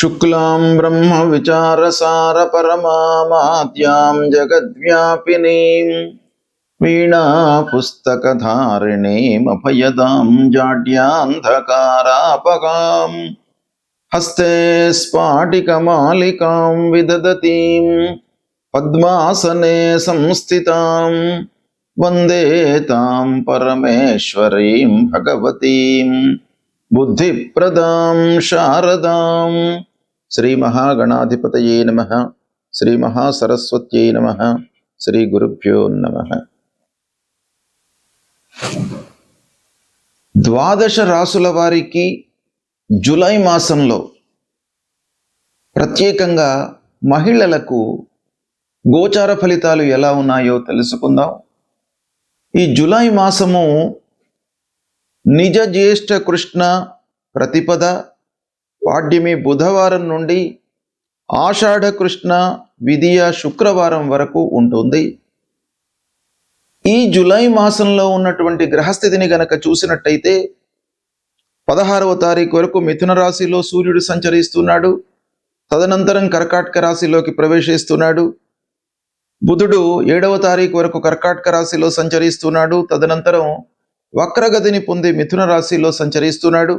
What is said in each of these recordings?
शुक्लां ब्रह्म विचारसार परमामाद्यां जगद्व्यापिनीं वीणा पुस्तकधारिणीं अभयदां जाड्यान्धकारापगां हस्ते स्फाटिकमालिकां विदधतीं पद्मासने संस्थितां वन्दे तां परमेश्वरीं भगवतीं बुद्धिप्रदां शारदां। श्री महागणाधिपतये नमः। श्री महासरस्वत्यै नमः। श्री गुरुभ्यो नमः। ద్వాదశ రాసుల వారికి జూలై మాసంలో ప్రత్యేకంగా మహిళలకు గోచార ఫలితాలు ఎలా ఉన్నాయో తెలుసుకుందాం. ఈ జూలై మాసము నిజ జ్యేష్ఠ కృష్ణ ప్రతిపద పాడ్యమి బుధవారం నుండి ఆషాఢ కృష్ణ విదియ శుక్రవారం వరకు ఉంటుంది. ఈ జూలై మాసంలో ఉన్నటువంటి గ్రహస్థితిని గనక చూసినట్టయితే 16వ తారీఖు వరకు మిథున రాశిలో సూర్యుడు సంచరిస్తున్నాడు. తదనంతరం కర్కాటక రాశిలోకి ప్రవేశిస్తున్నాడు. బుధుడు 7వ తారీఖు వరకు కర్కాటక రాశిలో సంచరిస్తున్నాడు. తదనంతరం వక్రగతిని పొంది మిథున రాశిలో సంచరిస్తున్నాడు.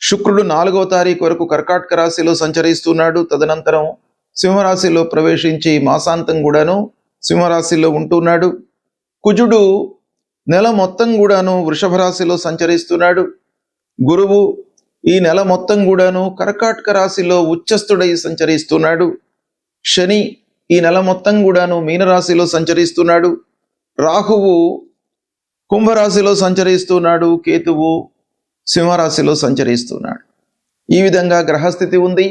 శుక్రుడు 4వ తారీఖు వరకు కర్కాటక రాశిలో సంచరిస్తున్నాడు. తదనంతరం సింహరాశిలో ప్రవేశించి మాసాంతం కూడాను సింహరాశిలో ఉంటున్నాడు. కుజుడు నెల మొత్తం కూడాను వృషభ రాశిలో సంచరిస్తున్నాడు. గురువు ఈ నెల మొత్తం కూడాను కర్కాటక రాశిలో ఉచ్చస్థుడై సంచరిస్తున్నాడు. శని ఈ నెల మొత్తం కూడాను మీనరాశిలో సంచరిస్తున్నాడు. రాహువు కుంభరాశిలో సంచరిస్తున్నాడు. కేతువు సింహరాశిలో సంచరిస్తున్నాడు. ఈ విధంగా గ్రహస్థితి ఉంది.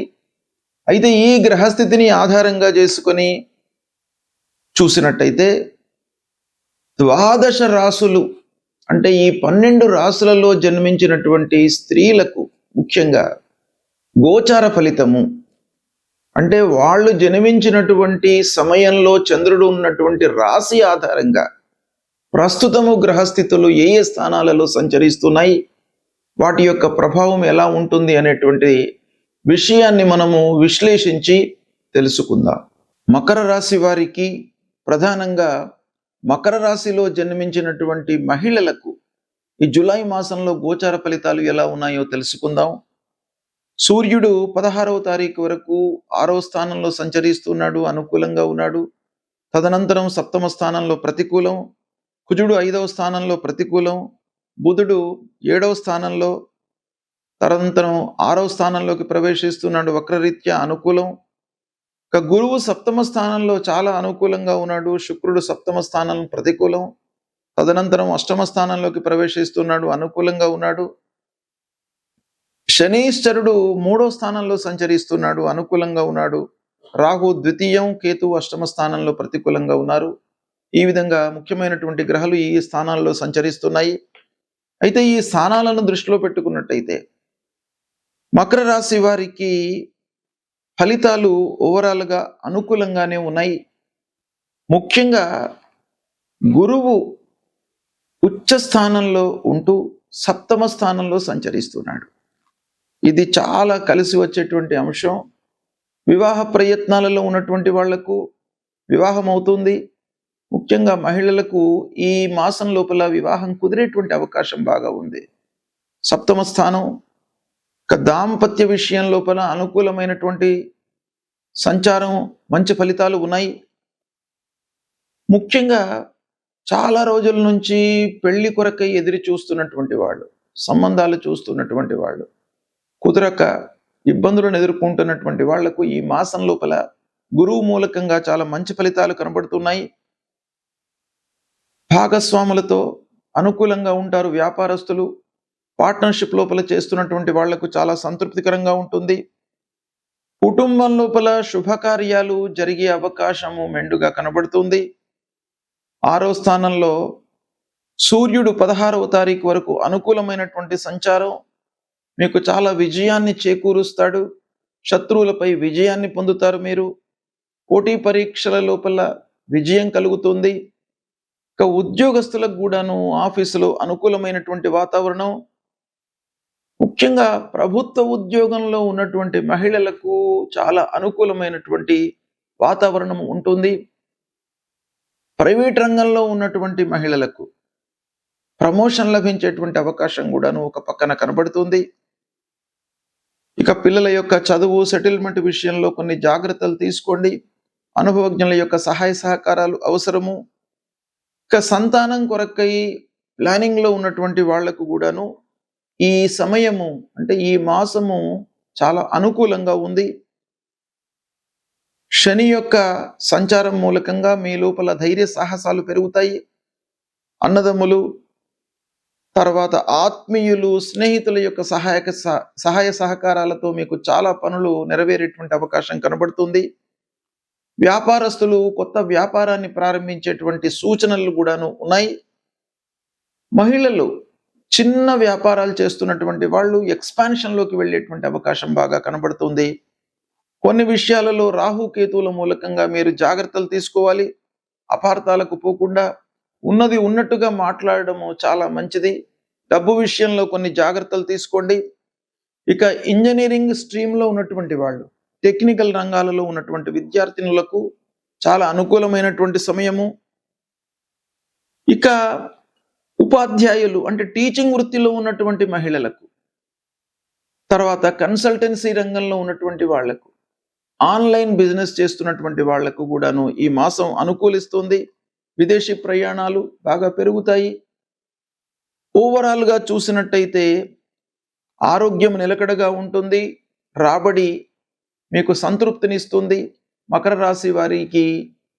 అయితే ఈ గ్రహస్థితిని ఆధారంగా చేసుకొని చూసినట్టయితే ద్వాదశ రాసులు అంటే ఈ 12 రాసులలో జన్మించినటువంటి స్త్రీలకు ముఖ్యంగా గోచార ఫలితము అంటే వాళ్ళు జన్మించినటువంటి సమయంలో చంద్రుడు ఉన్నటువంటి రాశి ఆధారంగా ప్రస్తుతము గ్రహస్థితులు ఏ ఏ స్థానాలలో సంచరిస్తున్నాయి, వాటి యొక్క ప్రభావం ఎలా ఉంటుంది అనేటువంటి విషయాన్ని మనము విశ్లేషించి తెలుసుకుందాం. మకర రాశి వారికి ప్రధానంగా మకర రాశిలో జన్మించినటువంటి మహిళలకు ఈ జూలై మాసంలో గోచార ఫలితాలు ఎలా ఉన్నాయో తెలుసుకుందాం. సూర్యుడు 16వ తారీఖు వరకు 6వ స్థానంలో సంచరిస్తున్నాడు, అనుకూలంగా ఉన్నాడు. తదనంతరం 7వ స్థానంలో ప్రతికూలం. కుజుడు 5వ స్థానంలో ప్రతికూలం. బుధుడు 7వ స్థానంలో, తదనంతరం 6వ స్థానంలోకి ప్రవేశిస్తున్నాడు వక్రరీత్యా అనుకూలం. ఇక గురువు 7వ స్థానంలో చాలా అనుకూలంగా ఉన్నాడు. శుక్రుడు 7వ స్థానం ప్రతికూలం. తదనంతరం 8వ స్థానంలోకి ప్రవేశిస్తున్నాడు, అనుకూలంగా ఉన్నాడు. శనీశ్వరుడు 3వ స్థానంలో సంచరిస్తున్నాడు, అనుకూలంగా ఉన్నాడు. రాహు ద్వితీయం, కేతు 8వ స్థానంలో ప్రతికూలంగా ఉన్నారు. ఈ విధంగా ముఖ్యమైనటువంటి గ్రహాలు ఈ స్థానాల్లో సంచరిస్తున్నాయి. అయితే ఈ స్థానాలను దృష్టిలో పెట్టుకున్నట్టయితే మకర రాశి వారికి ఫలితాలు ఓవరాల్గా అనుకూలంగానే ఉన్నాయి. ముఖ్యంగా గురువు ఉచ్చ స్థానంలో ఉంటూ 7వ స్థానంలో సంచరిస్తున్నాడు. ఇది చాలా కలిసి వచ్చేటువంటి అంశం. వివాహ ప్రయత్నాలలో ఉన్నటువంటి వాళ్లకు వివాహం అవుతుంది. ముఖ్యంగా మహిళలకు ఈ మాసం లోపల వివాహం కుదిరేటువంటి అవకాశం బాగా ఉంది. 7వ స్థానం దాంపత్య విషయం లోపల అనుకూలమైనటువంటి సంచారం, మంచి ఫలితాలు ఉన్నాయి. ముఖ్యంగా చాలా రోజుల నుంచి పెళ్లి కొరకై ఎదురు చూస్తున్నటువంటి వాళ్ళు, సంబంధాలు చూస్తున్నటువంటి వాళ్ళు, కుదరక ఇబ్బందులను ఎదుర్కొంటున్నటువంటి వాళ్లకు ఈ మాసం లోపల గురువు మూలకంగా చాలా మంచి ఫలితాలు కనబడుతున్నాయి. భాగస్వాములతో అనుకూలంగా ఉంటారు. వ్యాపారస్తులు పార్ట్నర్షిప్ లోపల చేస్తున్నటువంటి వాళ్లకు చాలా సంతృప్తికరంగా ఉంటుంది. కుటుంబం లోపల శుభకార్యాలు జరిగే అవకాశము మెండుగా కనబడుతుంది. 6వ స్థానంలో సూర్యుడు 16వ తారీఖు వరకు అనుకూలమైనటువంటి సంచారం మీకు చాలా విజయాన్ని చేకూరుస్తాడు. శత్రువులపై విజయాన్ని పొందుతారు. మీరు పోటీ పరీక్షల లోపల విజయం కలుగుతుంది. ఇక ఉద్యోగస్తులకు కూడాను ఆఫీసులో అనుకూలమైనటువంటి వాతావరణం. ముఖ్యంగా ప్రభుత్వ ఉద్యోగంలో ఉన్నటువంటి మహిళలకు చాలా అనుకూలమైనటువంటి వాతావరణం ఉంటుంది. ప్రైవేట్ రంగంలో ఉన్నటువంటి మహిళలకు ప్రమోషన్ లభించేటువంటి అవకాశం కూడాను ఒక పక్కన కనబడుతుంది. ఇక పిల్లల యొక్క చదువు సెటిల్మెంట్ విషయంలో కొన్ని జాగ్రత్తలు తీసుకోండి. అనుభవజ్ఞుల యొక్క సహాయ సహకారాలు అవసరము. ఇక సంతానం కొరకై ప్లానింగ్లో ఉన్నటువంటి వాళ్లకు కూడాను ఈ సమయము అంటే ఈ మాసము చాలా అనుకూలంగా ఉంది. శని యొక్క సంచారం మూలకంగా మీ లోపల ధైర్య సాహసాలు పెరుగుతాయి. అన్నదమ్ములు, తర్వాత ఆత్మీయులు, స్నేహితుల యొక్క సహాయ సహకారాలతో మీకు చాలా పనులు నెరవేరేటువంటి అవకాశం కనబడుతుంది. వ్యాపారస్తులు కొత్త వ్యాపారాన్ని ప్రారంభించేటువంటి సూచనలు కూడాను ఉన్నాయి. మహిళలు చిన్న వ్యాపారాలు చేస్తున్నటువంటి వాళ్ళు ఎక్స్పాన్షన్లోకి వెళ్ళేటువంటి అవకాశం బాగా కనబడుతుంది. కొన్ని విషయాలలో రాహుకేతువుల మూలకంగా మీరు జాగ్రత్తలు తీసుకోవాలి. అపార్థాలకు పోకుండా ఉన్నది ఉన్నట్టుగా మాట్లాడడము చాలా మంచిది. డబ్బు విషయంలో కొన్ని జాగ్రత్తలు తీసుకోండి. ఇక ఇంజనీరింగ్ స్ట్రీమ్లో ఉన్నటువంటి వాళ్ళు, టెక్నికల్ రంగాలలో ఉన్నటువంటి విద్యార్థినులకు చాలా అనుకూలమైనటువంటి సమయము. ఇక ఉపాధ్యాయులు అంటే టీచింగ్ వృత్తిలో ఉన్నటువంటి మహిళలకు, తర్వాత కన్సల్టెన్సీ రంగంలో ఉన్నటువంటి వాళ్లకు, ఆన్లైన్ బిజినెస్ చేస్తున్నటువంటి వాళ్లకు కూడాను ఈ మాసం అనుకూలిస్తుంది. విదేశీ ప్రయాణాలు బాగా పెరుగుతాయి. ఓవరాల్గా చూసినట్టయితే ఆరోగ్యం నిలకడగా ఉంటుంది. రాబడి మీకు సంతృప్తినిస్తుంది. మకర రాశి వారికి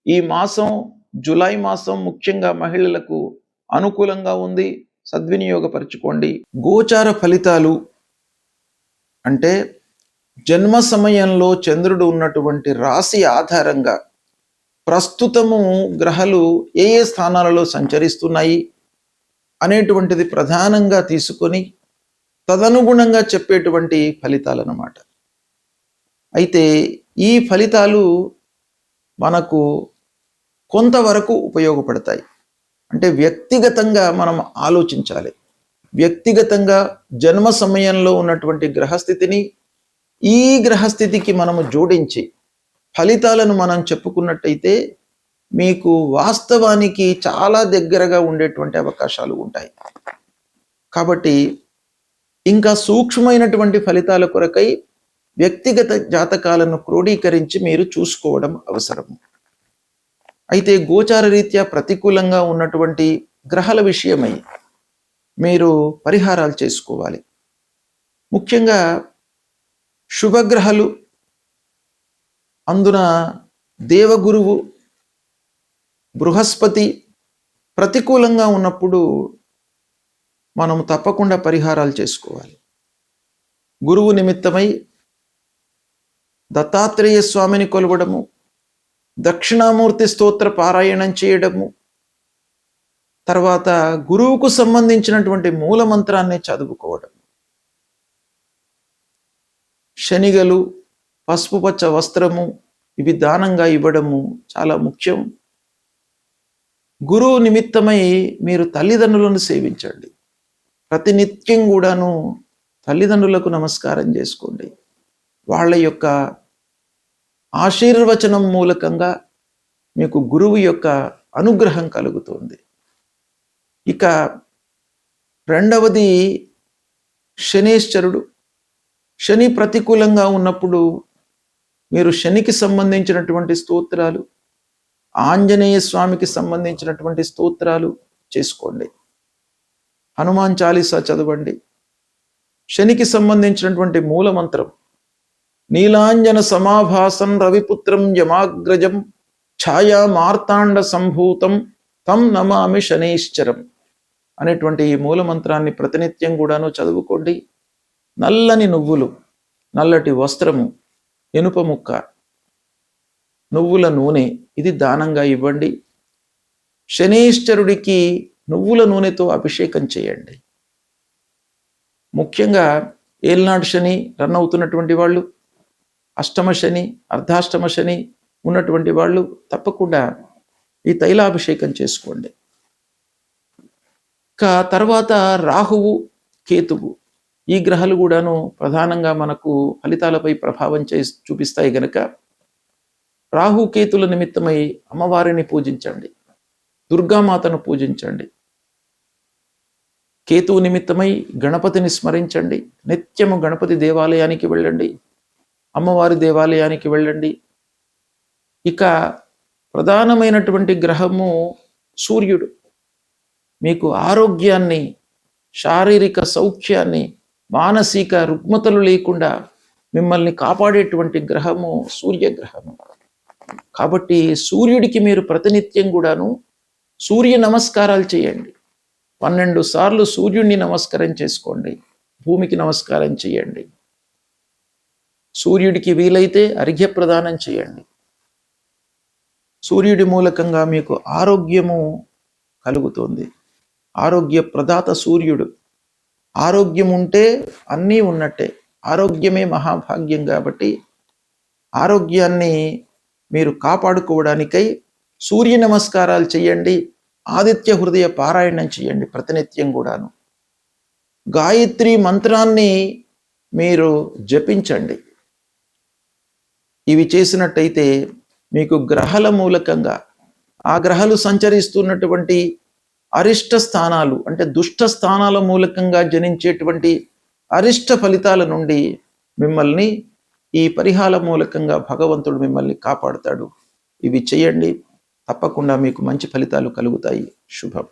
ఈ మాసం, జూలై మాసం ముఖ్యంగా మహిళలకు అనుకూలంగా ఉంది. సద్వినియోగపరచుకోండి. గోచార ఫలితాలు అంటే జన్మ సమయంలో చంద్రుడు ఉన్నటువంటి రాశి ఆధారంగా ప్రస్తుతము గ్రహాలు ఏ ఏ స్థానాలలో సంచరిస్తున్నాయి అనేటువంటిది ప్రధానంగా తీసుకొని తదనుగుణంగా చెప్పేటువంటి ఫలితాలు అన్నమాట. అయితే ఈ ఫలితాలు మనకు కొంతవరకు ఉపయోగపడతాయి. అంటే వ్యక్తిగతంగా మనం ఆలోచించాలి. వ్యక్తిగతంగా జన్మ సమయంలో ఉన్నటువంటి గ్రహస్థితిని ఈ గ్రహస్థితికి మనము జోడించి ఫలితాలను మనం చెప్పుకున్నట్టయితే మీకు వాస్తవానికి చాలా దగ్గరగా ఉండేటువంటి అవకాశాలు ఉంటాయి. కాబట్టి ఇంకా సూక్ష్మమైనటువంటి ఫలితాల కొరకై వ్యక్తిగత జాతకాలను క్రోడీకరించి మీరు చూసుకోవడం అవసరం. అయితే గోచార రీత్యా ప్రతికూలంగా ఉన్నటువంటి గ్రహాల విషయమై మీరు పరిహారాలు చేసుకోవాలి. ముఖ్యంగా శుభగ్రహాలు, అందున దేవగురువు బృహస్పతి ప్రతికూలంగా ఉన్నప్పుడు మనం తప్పకుండా పరిహారాలు చేసుకోవాలి. గురువు నిమిత్తమై దత్తాత్రేయ స్వామిని కొలవడము, దక్షిణామూర్తి స్తోత్ర పారాయణం చేయడము, తర్వాత గురువుకు సంబంధించినటువంటి మూల మంత్రాన్ని చదువుకోవడం, శనిగలు, పసుపు పచ్చ వస్త్రము ఇవి దానంగా ఇవ్వడము చాలా ముఖ్యం. గురువు నిమిత్తమై మీరు తల్లిదండ్రులను సేవించండి. ప్రతినిత్యం కూడాను తల్లిదండ్రులకు నమస్కారం చేసుకోండి. వాళ్ళ యొక్క ఆశీర్వచనం మూలకంగా మీకు గురువు యొక్క అనుగ్రహం కలుగుతుంది. ఇక రెండవది శనేశ్వరుడు. శని ప్రతికూలంగా ఉన్నప్పుడు మీరు శనికి సంబంధించినటువంటి స్తోత్రాలు, ఆంజనేయ స్వామికి సంబంధించినటువంటి స్తోత్రాలు చేసుకోండి. హనుమాన్ చాలీసా చదవండి. శనికి సంబంధించినటువంటి మూల మంత్రం నీలాంజన సమాభాసం రవిపుత్రం యమాగ్రజం ఛాయా మార్తాండ సంభూతం తం నమామి శనైశ్చరం అనేటువంటి ఈ మూల మంత్రాన్ని ప్రతినిత్యం కూడాను చదువుకోండి. నల్లని నువ్వులు, నల్లటి వస్త్రము, ఇనుప ముక్క, నువ్వుల నూనె ఇది దానంగా ఇవ్వండి. శనీశ్వరుడికి నువ్వుల నూనెతో అభిషేకం చేయండి. ముఖ్యంగా ఏలినాడు శని రన్ అవుతున్నటువంటి వాళ్ళు, అష్టమ శని, అర్ధాష్టమ శని ఉన్నటువంటి వాళ్ళు తప్పకుండా ఈ తైలాభిషేకం చేసుకోండి. తర్వాత రాహువు, కేతువు ఈ గ్రహాలు కూడాను ప్రధానంగా మనకు ఫలితాలపై ప్రభావం చూపిస్తాయి గనక రాహుకేతుల నిమిత్తమై అమ్మవారిని పూజించండి, దుర్గామాతను పూజించండి. కేతువు నిమిత్తమై గణపతిని స్మరించండి, నిత్యము గణపతి దేవాలయానికి వెళ్ళండి, అమ్మవారి దేవాలయానికి వెళ్ళండి. ఇక ప్రధానమైనటువంటి గ్రహము సూర్యుడు. మీకు ఆరోగ్యాన్ని, శారీరక సౌఖ్యాన్ని, మానసిక రుగ్మతలు లేకుండా మిమ్మల్ని కాపాడేటువంటి గ్రహము సూర్యగ్రహము. కాబట్టి సూర్యుడికి మీరు ప్రతినిత్యం కూడాను సూర్య నమస్కారాలు చేయండి. 12 సార్లు సూర్యుడిని నమస్కారం చేసుకోండి, భూమికి నమస్కారం చేయండి. సూర్యుడికి వీలైతే అర్ఘ్య ప్రదానం చేయండి. సూర్యుడి మూలకంగా మీకు ఆరోగ్యము కలుగుతుంది. ఆరోగ్య ప్రదాత సూర్యుడు. ఆరోగ్యం ఉంటే అన్నీ ఉన్నట్టే. ఆరోగ్యమే మహాభాగ్యం. కాబట్టి ఆరోగ్యాన్ని మీరు కాపాడుకోవడానికై సూర్య నమస్కారాలు చేయండి, ఆదిత్య హృదయ పారాయణం చేయండి ప్రతినిత్యం కూడాను. గాయత్రి మంత్రాన్ని మీరు జపించండి. ఇవి చేసినట్టయితే మీకు గ్రహాల మూలకంగా, ఆ గ్రహాలు సంచరిస్తున్నటువంటి అరిష్ట స్థానాలు అంటే దుష్ట స్థానాల మూలకంగా జనించేటువంటి అరిష్ట ఫలితాల నుండి మిమ్మల్ని ఈ పరిహార మూలకంగా భగవంతుడు మిమ్మల్ని కాపాడుతాడు. ఇవి చేయండి, తప్పకుండా మీకు మంచి ఫలితాలు కలుగుతాయి. శుభం.